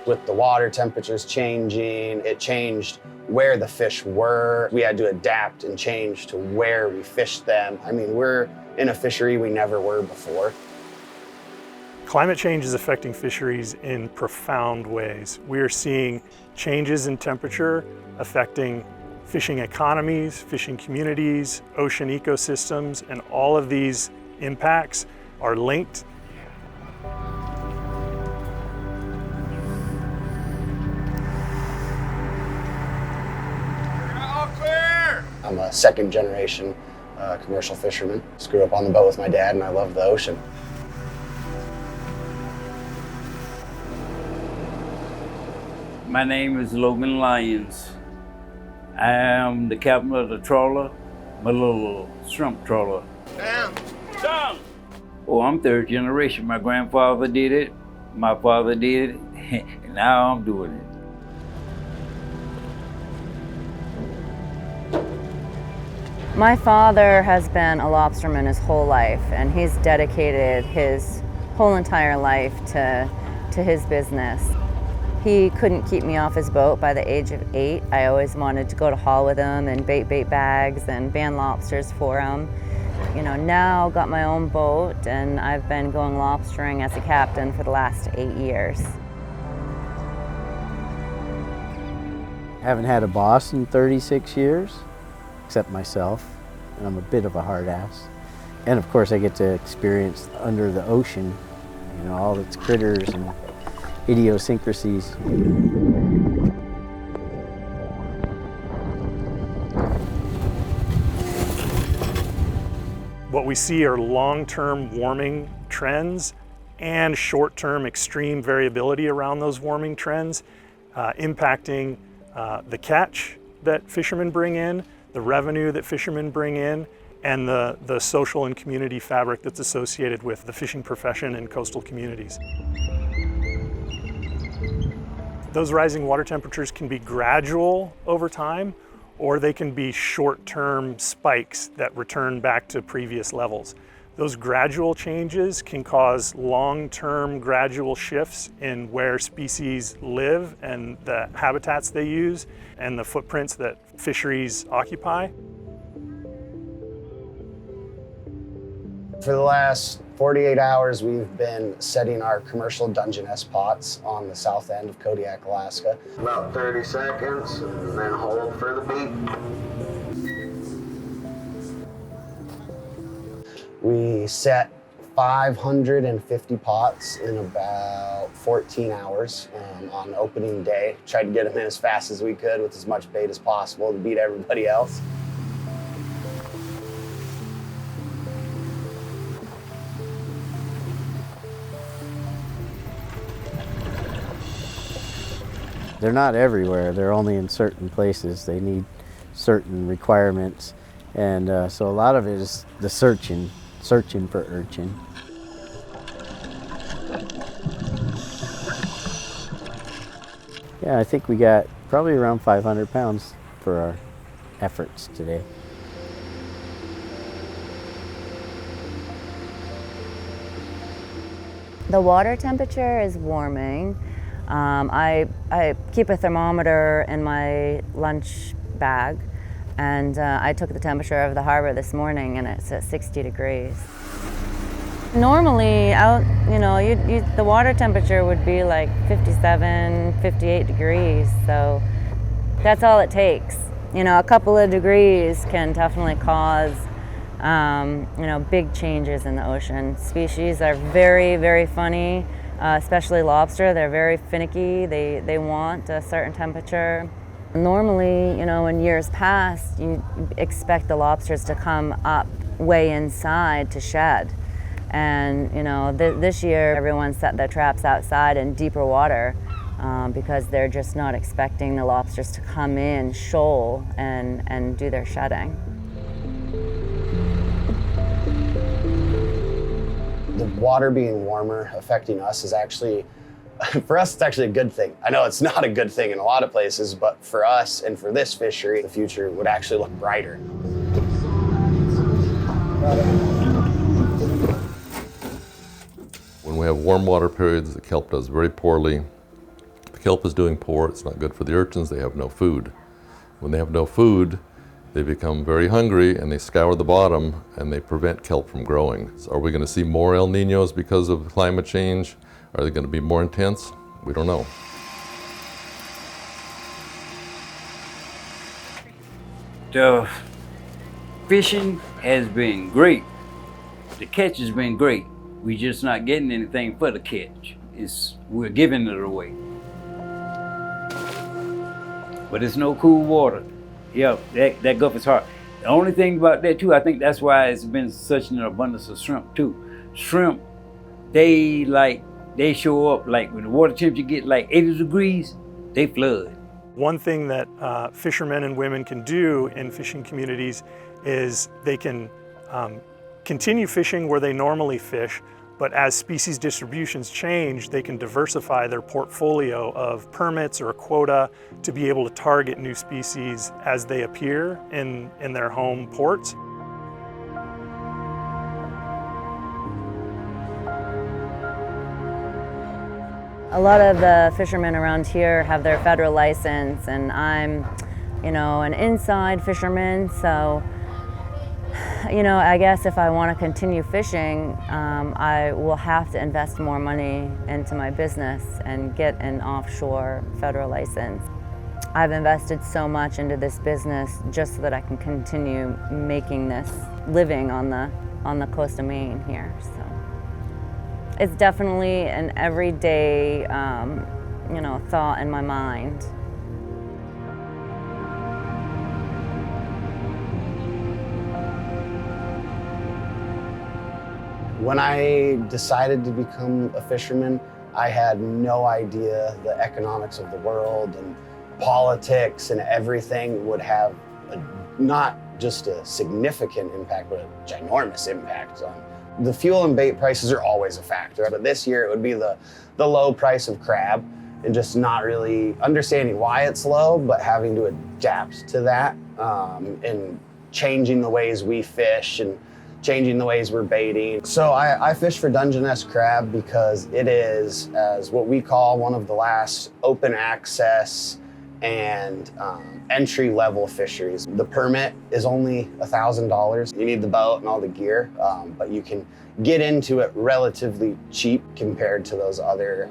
With the water temperatures changing, it changed where the fish were. We had to adapt and change to where we fished them. I mean, we're in a fishery we never were before. Climate change is affecting fisheries in profound ways. We are seeing changes in temperature affecting fishing economies, fishing communities, ocean ecosystems, and all of these impacts are linked. I'm a second generation commercial fisherman. Just grew up on the boat with my dad and I love the ocean. My name is Logan Lyons. I am the captain of the trawler, my little shrimp trawler. Down. Down! Oh, I'm third generation. My grandfather did it, my father did it, and now I'm doing it. My father has been a lobsterman his whole life, and he's dedicated his whole entire life to his business. He couldn't keep me off his boat by the age of 8. I always wanted to go to haul with him and bait bags and ban lobsters for him. You know, now got my own boat and I've been going lobstering as a captain for the last 8 years. Haven't had a boss in 36 years, except myself, and I'm a bit of a hard ass. And of course I get to experience under the ocean, you know, all its critters and idiosyncrasies. What we see are long-term warming trends and short-term extreme variability around those warming trends, impacting the catch that fishermen bring in, the revenue that fishermen bring in, and the social and community fabric that's associated with the fishing profession in coastal communities. Those rising water temperatures can be gradual over time, or they can be short-term spikes that return back to previous levels. Those gradual changes can cause long-term gradual shifts in where species live and the habitats they use and the footprints that fisheries occupy. For the last 48 hours, we've been setting our commercial Dungeness pots on the south end of Kodiak, Alaska. About 30 seconds and then hold for the beep. We set 550 pots in about 14 hours on opening day. Tried to get them in as fast as we could with as much bait as possible to beat everybody else. They're not everywhere, they're only in certain places. They need certain requirements. And so a lot of it is the searching for urchin. Yeah, I think we got probably around 500 pounds for our efforts today. The water temperature is warming. I keep a thermometer in my lunch bag, and I took the temperature of the harbor this morning and it's at 60 degrees. Normally out, you know, the water temperature would be like 57, 58 degrees, so that's all it takes. You know, a couple of degrees can definitely cause you know, big changes in the ocean. Species are very, very funny, especially lobster. They're very finicky. They want a certain temperature. Normally, you know, in years past, you expect the lobsters to come up way inside to shed. And, you know, this year, everyone set their traps outside in deeper water because they're just not expecting the lobsters to come in shoal and do their shedding. The water being warmer affecting us is actually, for us, it's actually a good thing. I know it's not a good thing in a lot of places, but for us and for this fishery, the future would actually look brighter. When we have warm water periods, the kelp does very poorly. The kelp is doing poor, it's not good for the urchins, they have no food. When they have no food, they become very hungry and they scour the bottom and they prevent kelp from growing. So are we going to see more El Niños because of climate change? Are they going to be more intense? We don't know. The fishing has been great. The catch has been great. We're just not getting anything for the catch. We're giving it away. But it's no cool water. Yeah, that Gulf is hard. The only thing about that too, I think that's why it's been such an abundance of shrimp too. Shrimp, they show up like when the water temperature get like 80 degrees, they flood. One thing that fishermen and women can do in fishing communities is they can continue fishing where they normally fish, but as species distributions change, they can diversify their portfolio of permits or a quota to be able to target new species as they appear in their home ports. A lot of the fishermen around here have their federal license, and I'm, an inside fisherman, so, I guess if I want to continue fishing, I will have to invest more money into my business and get an offshore federal license. I've invested so much into this business just so that I can continue making this living on the coast of Maine here. So it's definitely an everyday, thought in my mind. When I decided to become a fisherman, I had no idea the economics of the world and politics and everything would have not just a significant impact, but a ginormous impact on. The fuel and bait prices are always a factor, but this year it would be the low price of crab and just not really understanding why it's low, but having to adapt to that and changing the ways we fish and changing the ways we're baiting. So I fish for Dungeness crab because it is, as what we call, one of the last open access and entry-level fisheries. The permit is only $1,000. You need the boat and all the gear, but you can get into it relatively cheap compared to those other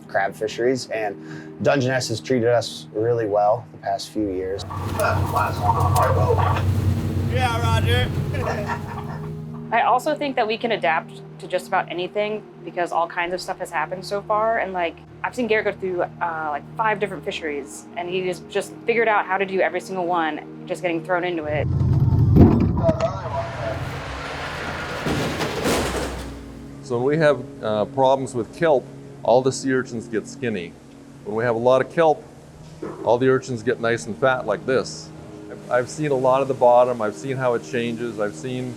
crab fisheries. And Dungeness has treated us really well the past few years. Last one on our boat. Yeah, Roger. I also think that we can adapt to just about anything because all kinds of stuff has happened so far. And I've seen Garrett go through 5 different fisheries, and he just figured out how to do every single one, just getting thrown into it. So when we have problems with kelp, all the sea urchins get skinny. When we have a lot of kelp, all the urchins get nice and fat like this. I've seen a lot of the bottom. I've seen how it changes. I've seen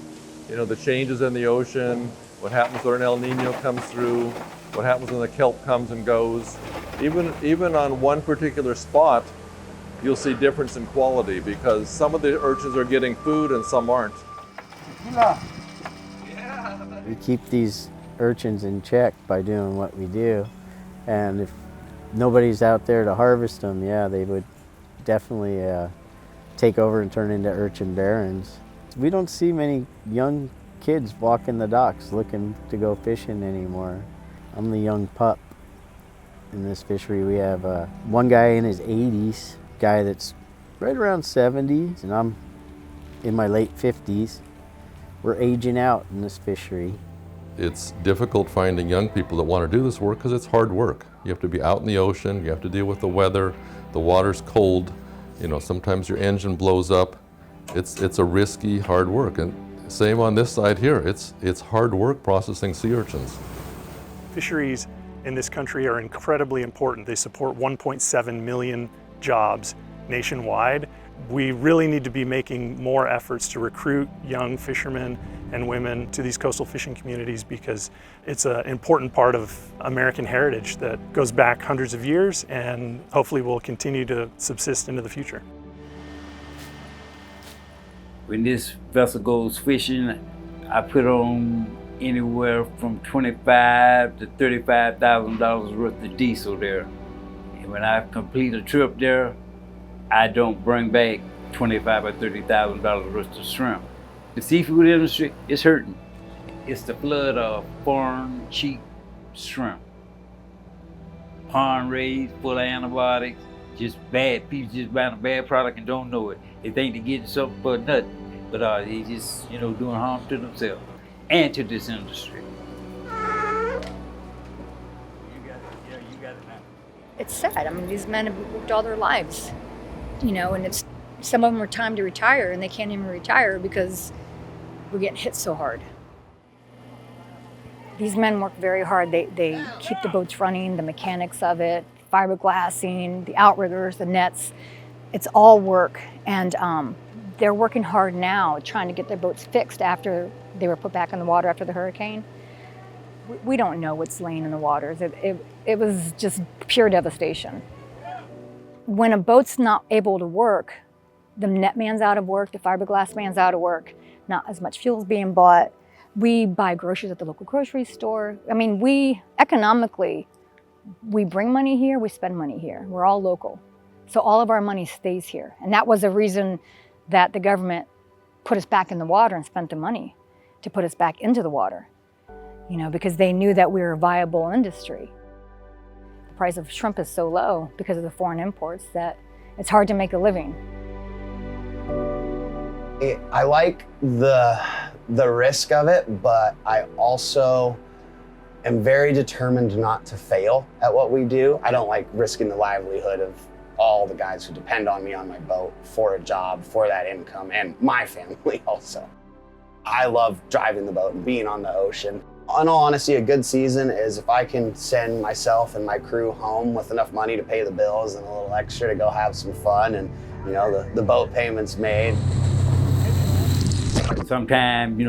the changes in the ocean, what happens when an El Nino comes through, what happens when the kelp comes and goes. Even on one particular spot, you'll see difference in quality because some of the urchins are getting food and some aren't. We keep these urchins in check by doing what we do, and if nobody's out there to harvest them, they would definitely take over and turn into urchin barons. We don't see many young kids walking the docks looking to go fishing anymore. I'm the young pup in this fishery. We have one guy in his 80s, guy that's right around 70s, and I'm in my late 50s. We're aging out in this fishery. It's difficult finding young people that want to do this work because it's hard work. You have to be out in the ocean, you have to deal with the weather, the water's cold, sometimes your engine blows up. It's a risky, hard work. And same on this side here, it's hard work processing sea urchins. Fisheries in this country are incredibly important. They support 1.7 million jobs nationwide. We really need to be making more efforts to recruit young fishermen and women to these coastal fishing communities because it's an important part of American heritage that goes back hundreds of years and hopefully will continue to subsist into the future. When this vessel goes fishing, I put on anywhere from $25,000 to $35,000 worth of diesel there. And when I complete a trip there, I don't bring back $25,000 or $30,000 worth of shrimp. The seafood industry is hurting. It's the flood of foreign, cheap shrimp. Pond raised, full of antibiotics, just bad people just buying a bad product and don't know it. They think they're getting something for nothing, but they just, doing harm to themselves and to this industry. You got it now. It's sad. I mean, these men have worked all their lives, and some of them are time to retire and they can't even retire because we're getting hit so hard. These men work very hard. They keep the boats running, the mechanics of it, fiberglassing, the outriggers, the nets. It's all work. And they're working hard now trying to get their boats fixed after they were put back in the water after the hurricane. We don't know what's laying in the waters. It was just pure devastation. When a boat's not able to work, the net man's out of work, the fiberglass man's out of work, not as much fuel's being bought. We buy groceries at the local grocery store. I mean, economically, we bring money here, we spend money here. We're all local. So all of our money stays here. And that was a reason that the government put us back in the water and spent the money to put us back into the water, because they knew that we were a viable industry. The price of shrimp is so low because of the foreign imports that it's hard to make a living. I like the risk of it, but I also am very determined not to fail at what we do. I don't like risking the livelihood of all the guys who depend on me on my boat for a job, for that income, and my family also. I love driving the boat and being on the ocean. In all honesty, a good season is if I can send myself and my crew home with enough money to pay the bills and a little extra to go have some fun, and the boat payment's made. Sometimes,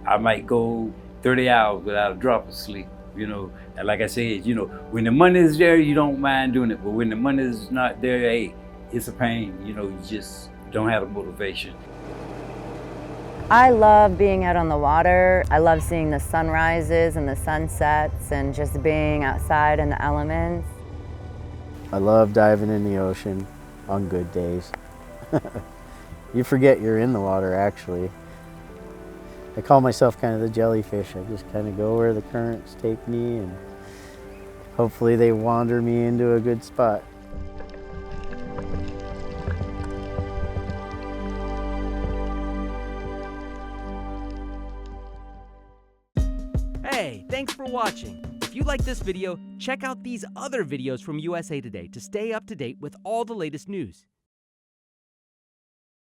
I might go 30 hours without a drop of sleep, and like I said, when the money is there, you don't mind doing it, but when the money is not there, hey, it's a pain, you just don't have the motivation. I love being out on the water. I love seeing the sunrises and the sunsets and just being outside in the elements. I love diving in the ocean on good days. You forget you're in the water, actually. I call myself kind of the jellyfish. I just kind of go where the currents take me, and hopefully they wander me into a good spot. Hey, thanks for watching. If you like this video, check out these other videos from USA Today to stay up to date with all the latest news.